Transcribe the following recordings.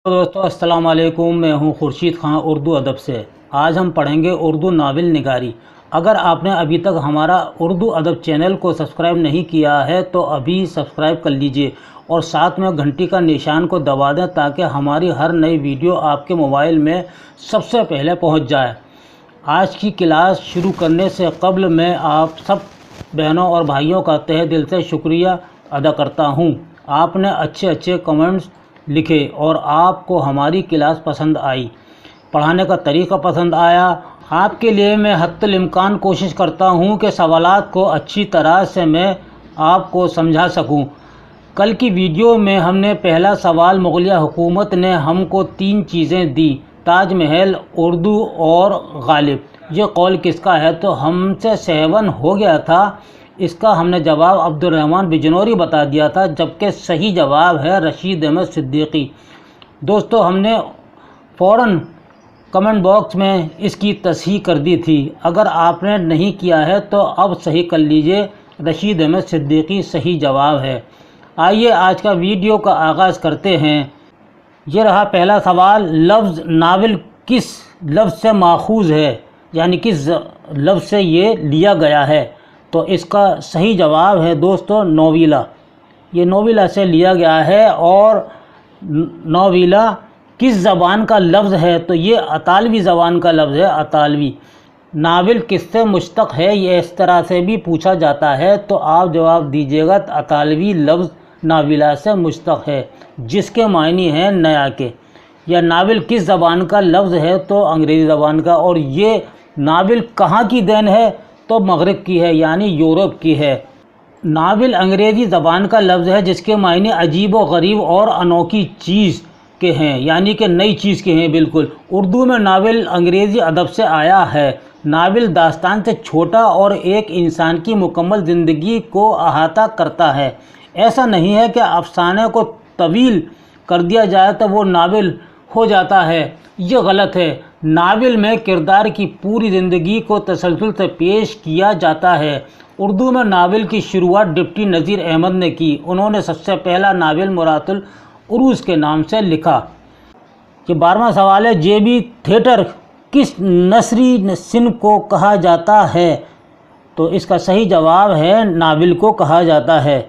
दोस्तों अस्सलाम वालेकुम, मैं हूं खुर्शीद खान उर्दू अदब से। आज हम पढ़ेंगे उर्दू नावल निगारी। अगर आपने अभी तक हमारा उर्दू अदब चैनल को सब्सक्राइब नहीं किया है तो अभी सब्सक्राइब कर लीजिए और साथ में घंटी का निशान को दबा दें ताकि हमारी हर नई वीडियो आपके मोबाइल में सबसे पहले पहुंच जाए। आज की क्लास शुरू करने से कबल मैं आप सब बहनों और भाइयों का तहे दिल से शुक्रिया अदा करता हूं। आपने अच्छे कमेंट्स लिखे और आपको हमारी क्लास पसंद आई, पढ़ाने का तरीका पसंद आया। आपके लिए मैं हत्तुल इम्कान कोशिश करता हूं कि सवालात को अच्छी तरह से मैं आपको समझा सकूं। कल की वीडियो में हमने पहला सवाल मुग़लिया हुकूमत ने हमको 3 चीज़ें दी, ताज महल, उर्दू और गालिब। ये कौल किसका है? तो हमसे सहवन हो गया था। इसका हमने जवाब अब्दुर्रहमान बिजनौरी बता दिया था, जबकि सही जवाब है रशीद अहमद सिद्दीकी। दोस्तों हमने फ़ौरन कमेंट बॉक्स में इसकी तस्हीह कर दी थी। अगर आपने नहीं किया है तो अब सही कर लीजिए, रशीद अहमद सिद्दीकी सही जवाब है। आइए आज का वीडियो का आगाज़ करते हैं। ये रहा पहला सवाल, लफ्ज़ नावल किस लफ्ज़ से माखूज़ है, यानी किस लफ्ज़ से ये लिया गया है? तो इसका सही जवाब है दोस्तों नोविला। ये नोविला से लिया गया है। और नोविला किस ज़बान का लफ्ज़ है? तो ये अतालवी ज़बान का लफ्ज़ है, अतालवी। नावल किससे मुश्तक़ है, ये इस तरह से भी पूछा जाता है, तो आप जवाब दीजिएगा अतालवी लफ्ज़ नाविला से मुश्तक़ है, जिसके मायने हैं नया के। या नावल किस ज़बान का लफ्ज़ है? तो अंग्रेज़ी ज़बान का। और ये नावल कहाँ की देन है? तो मगरिब की है, यानी यूरोप की है। नावल अंग्रेज़ी ज़बान का लफ्ज़ है जिसके मायने अजीब व गरीब और अनोखी चीज़ के हैं, यानी कि नई चीज़ के हैं बिल्कुल। उर्दू में नावल अंग्रेज़ी अदब से आया है। नावल दास्तान से छोटा और एक इंसान की मुकम्मल ज़िंदगी को अहाता करता है। ऐसा नहीं है कि अफसाने को तवील कर दिया जाए तो वो नावल हो जाता है, ये गलत है। नावल में किरदार की पूरी ज़िंदगी को तसलसल से पेश किया जाता है। उर्दू में नावल की शुरुआत डिप्टी नज़ीर अहमद ने की। उन्होंने सबसे पहला नावल मुरातुल उरूस के नाम से लिखा। ये 12वां सवाल है, जेबी थिएटर किस नसरी सिन को कहा जाता है? तो इसका सही जवाब है नावल को कहा जाता है।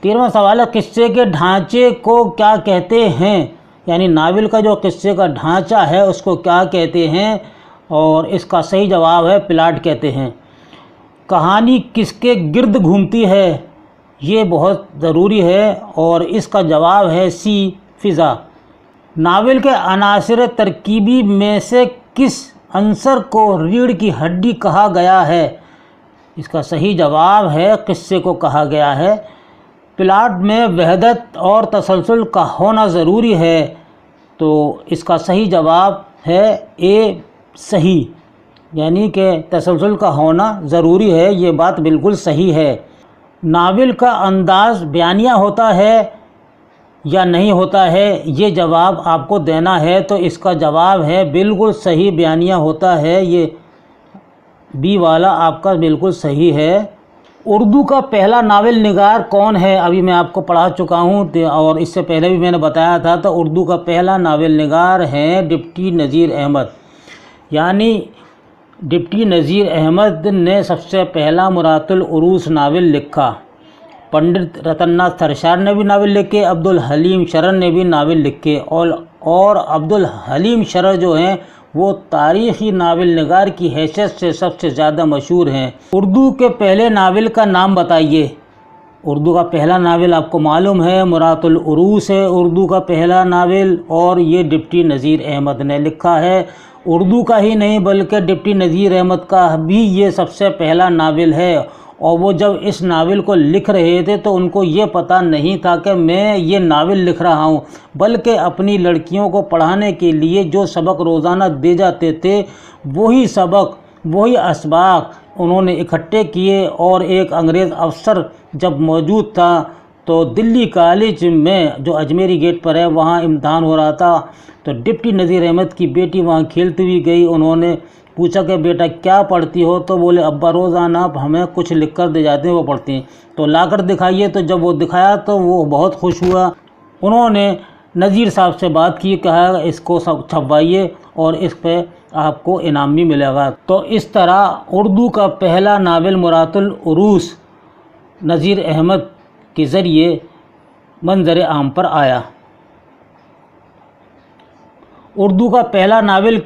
13वां सवाल है, किस्से के ढांचे को क्या कहते हैं? यानी नावल का जो किस्से का ढांचा है उसको क्या कहते हैं? और इसका सही जवाब है प्लॉट कहते हैं। कहानी किसके गिर्द घूमती है? ये बहुत ज़रूरी है और इसका जवाब है सी, फ़िज़ा। नावल के अनासिर तरकीबी में से किस अंसर को रीढ़ की हड्डी कहा गया है? इसका सही जवाब है किस्से को कहा गया है। प्लॉट में वहदत और तसलसल का होना ज़रूरी है, तो इसका सही जवाब है ए, सही, यानी कि तसलसल का होना ज़रूरी है। ये बात बिल्कुल सही है। नावल का अंदाज़ बयानिया होता है या नहीं होता है, ये जवाब आपको देना है। तो इसका जवाब है बिल्कुल सही, बयानिया होता है। ये बी वाला आपका बिल्कुल सही है। उर्दू का पहला नावल निगार कौन है? अभी मैं आपको पढ़ा चुका हूँ और इससे पहले भी मैंने बताया था। तो उर्दू का पहला नावल निगार है डिप्टी नज़ीर अहमद। यानी डिप्टी नज़ीर अहमद ने सबसे पहला मुरातुल उरूस नावल लिखा। पंडित रतननाथ सरशार ने भी नावल लिखे, अब्दुल हलीम शरर ने भी नावल लिखे। और अब्दुल हलीम शरर जो हैं वो तारीख़ी नावल निगार की हैसियत से सबसे ज़्यादा मशहूर हैं। उर्दू के पहले नावल का नाम बताइए। उर्दू का पहला नावल आपको मालूम है मुरातुल उरूस है, उर्दू का पहला नावल, और ये डिप्टी नज़ीर अहमद ने लिखा है। उर्दू का ही नहीं बल्कि डिप्टी नज़ीर अहमद का भी ये सबसे पहला नावल है। और वो जब इस नावल को लिख रहे थे तो उनको ये पता नहीं था कि मैं ये नावल लिख रहा हूँ, बल्कि अपनी लड़कियों को पढ़ाने के लिए जो सबक रोज़ाना दे जाते थे वही सबक, वही असबाक उन्होंने इकट्ठे किए। और एक अंग्रेज़ अफसर जब मौजूद था तो दिल्ली कॉलेज में जो अजमेरी गेट पर है वहाँ इम्तहान हो रहा था, तो डिप्टी नज़ीर अहमद की बेटी वहाँ खेलती हुई गई। उन्होंने पूछा कि बेटा क्या पढ़ती हो? तो बोले अब्बा रोज़ाना हमें कुछ लिख कर दे जाते हैं, वो पढ़ती हैं। तो लाकर दिखाइए। तो जब वो दिखाया तो वो बहुत खुश हुआ। उन्होंने نذیر صاحب سے بات کی، کہا اس کو چھپوائیے اور اس پہ آپ کو انعام بھی ملے گا۔ تو اس طرح اردو کا پہلا ناول مرات العروس نذیر احمد کے ذریعے منظر عام پر آیا۔ اردو کا پہلا ناول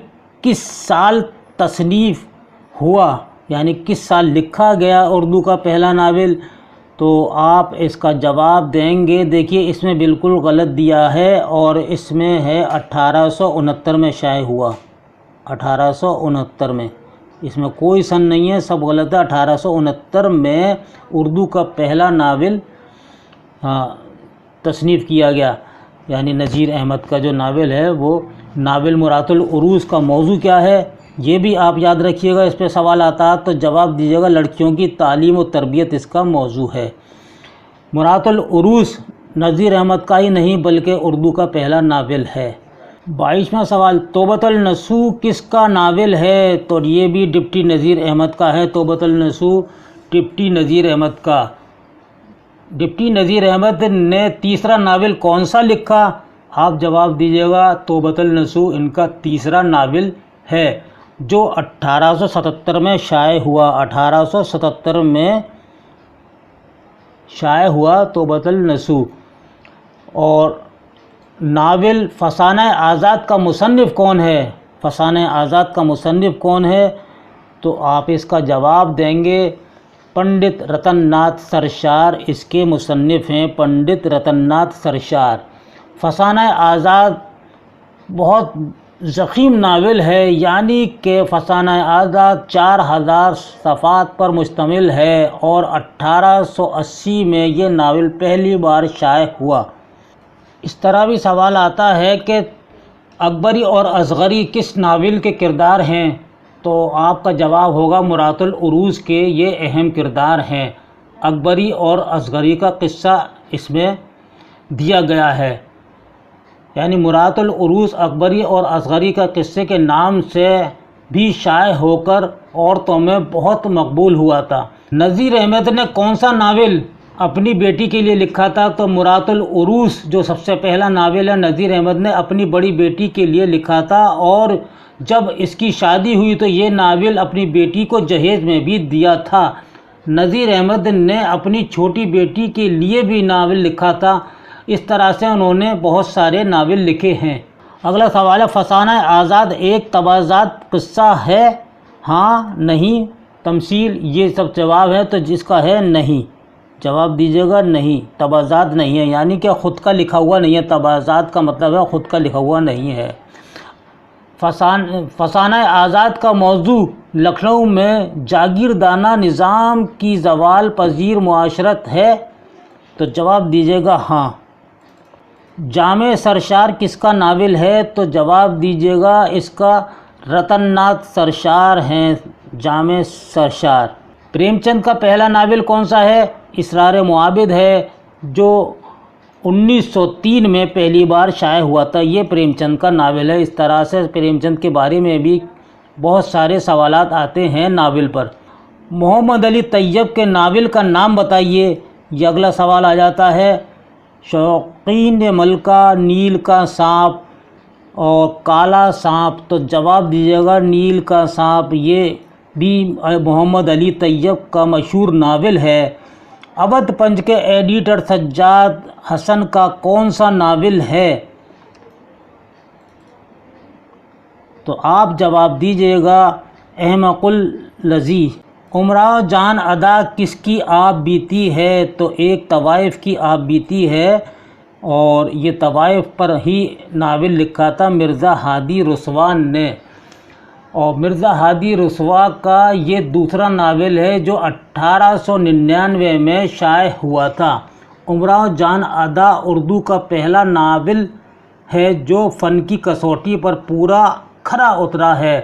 کس سال تصنیف ہوا، یعنی کس سال لکھا گیا اردو کا پہلا ناول؟ تو آپ اس کا جواب دیں گے، دیکھیے اس میں بالکل غلط دیا ہے اور اس میں ہے 1869 میں شائع ہوا، 1869 میں، اس میں کوئی سن نہیں ہے، سب غلط ہے۔ 1869 میں اردو کا پہلا ناول تصنیف کیا گیا، یعنی نذیر احمد کا جو ناول ہے وہ ناول مرات العروس کا موضوع کیا ہے یہ بھی آپ یاد رکھیے گا، اس پہ سوال آتا ہے تو جواب دیجیے گا لڑکیوں کی تعلیم و تربیت اس کا موضوع ہے۔ مرات العروس نذیر احمد کا ہی نہیں بلکہ اردو کا پہلا ناول ہے۔ 22واں سوال، توبۃ النصوح کس کا ناول ہے؟ تو یہ بھی ڈپٹی نذیر احمد کا ہے، توبۃ النصوح ڈپٹی نذیر احمد کا۔ ڈپٹی نذیر احمد نے تیسرا ناول کون سا لکھا؟ آپ جواب دیجیے گا توبۃ النصوح ان کا تیسرا ناول ہے جو 1877 میں شائع ہوا، 1877 میں شائع ہوا توبۃ النصوح۔ اور ناول فسانہ آزاد کا مصنف کون ہے؟ فسانہ آزاد کا مصنف کون ہے؟ تو آپ اس کا جواب دیں گے پنڈت رتن ناتھ سرشار اس کے مصنف ہیں، پنڈت رتن ناتھ سرشار۔ فسانہ آزاد بہت ضخیم ناول ہے، یعنی کہ فسانہ آزاد 4000 صفحات پر مشتمل ہے اور 1880 میں یہ ناول پہلی بار شائع ہوا۔ اس طرح بھی سوال آتا ہے کہ اکبری اور اصغری کس ناول کے کردار ہیں؟ تو آپ کا جواب ہوگا مرات العروس کے یہ اہم کردار ہیں۔ اکبری اور اصغری کا قصہ اس میں دیا گیا ہے، یعنی مرات العروس اکبری اور اصغری کا قصے کے نام سے بھی شائع ہو کر عورتوں میں بہت مقبول ہوا تھا۔ نذیر احمد نے کون سا ناول اپنی بیٹی کے لیے لکھا تھا؟ تو مرات العروس جو سب سے پہلا ناول ہے نذیر احمد نے اپنی بڑی بیٹی کے لیے لکھا تھا، اور جب اس کی شادی ہوئی تو یہ ناول اپنی بیٹی کو جہیز میں بھی دیا تھا۔ نذیر احمد نے اپنی چھوٹی بیٹی کے لیے بھی ناول لکھا تھا۔ اس طرح سے انہوں نے بہت سارے ناول لکھے ہیں۔ اگلا سوال ہے، فسانہ آزاد ایک تبعزات قصہ ہے؟ ہاں، نہیں، تمثیل، یہ سب جواب ہے تو جس کا ہے نہیں، جواب دیجیے گا نہیں، تبعزات نہیں ہے، یعنی کہ خود کا لکھا ہوا نہیں ہے، تبعزات کا مطلب ہے خود کا لکھا ہوا نہیں ہے۔ فسانہ آزاد کا موضوع لکھنؤ میں جاگیردانہ نظام کی زوال پذیر معاشرت ہے؟ تو جواب دیجیے گا ہاں۔ جامع سرشار کس کا ناول ہے؟ تو جواب دیجیے گا اس کا رتن ناتھ سرشار ہیں، جامع سرشار۔ پریم چند کا پہلا ناول کون سا ہے؟ اسرار معابد ہے، جو 1903 میں پہلی بار شائع ہوا تھا، یہ پریم چند کا ناول ہے۔ اس طرح سے پریم چند کے بارے میں بھی بہت سارے سوالات آتے ہیں ناول پر۔ محمد علی طیب کے ناول کا نام بتائیے، یہ اگلا سوال آ جاتا ہے۔ شوقین ملکہ، نیل کا سانپ اور کالا سانپ، تو جواب دیجیے گا نیل کا سانپ، یہ بھی محمد علی طیب کا مشہور ناول ہے۔ اودھ پنچ کے ایڈیٹر سجاد حسن کا کون سا ناول ہے؟ تو آپ جواب دیجیے گا احمق الذی۔ امراؤ جان ادا کس کی آپ بیتی ہے؟ تو ایک طوائف کی آپ بیتی ہے، اور یہ طوائف پر ہی ناول لکھا تھا مرزا ہادی رسوا نے، اور مرزا ہادی رسوا کا یہ دوسرا ناول ہے جو 1899 میں شائع ہوا تھا۔ امراؤ جان ادا اردو کا پہلا ناول ہے جو فن کی کسوٹی پر پورا کھرا اترا ہے۔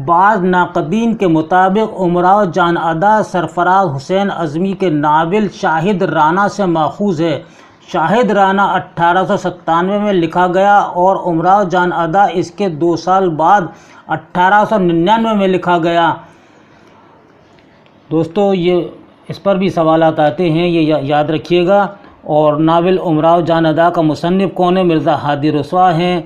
بعض ناقدین کے مطابق امراؤ جان ادا سرفراز حسین اعظمی کے ناول شاہد رانا سے ماخوذ ہے۔ شاہد رانا 1897 میں لکھا گیا اور امراؤ جان ادا اس کے 2 سال بعد 1899 میں لکھا گیا۔ دوستو، یہ اس پر بھی سوالات آتے ہیں، یہ یاد رکھیے گا۔ اور ناول امراؤ جان ادا کا مصنف کون ہے؟ مرزا ہادی رسوا ہیں۔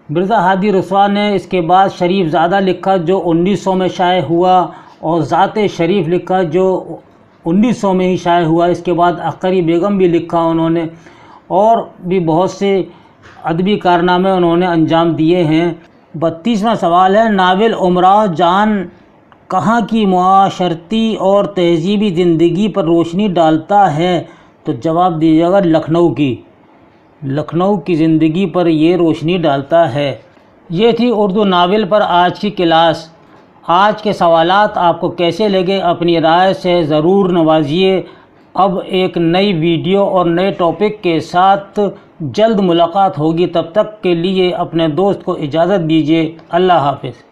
مرزا ہادی رسوا نے اس کے بعد شریف زادہ لکھا جو 1900 میں شائع ہوا، اور ذات شریف لکھا جو 1900 میں ہی شائع ہوا۔ اس کے بعد عقری بیگم بھی لکھا انہوں نے، اور بھی بہت سے ادبی کارنامے انہوں نے انجام دیے ہیں۔ 32واں سوال ہے، ناول امراؤ جان کہاں کی معاشرتی اور تہذیبی زندگی پر روشنی ڈالتا ہے؟ تو جواب دیجیے گا لکھنؤ کی زندگی پر یہ روشنی ڈالتا ہے۔ یہ تھی اردو ناول پر آج کی کلاس۔ آج کے سوالات آپ کو کیسے لگے اپنی رائے سے ضرور نوازیے۔ اب ایک نئی ویڈیو اور نئے ٹاپک کے ساتھ جلد ملاقات ہوگی، تب تک کے لیے اپنے دوست کو اجازت دیجیے۔ اللہ حافظ۔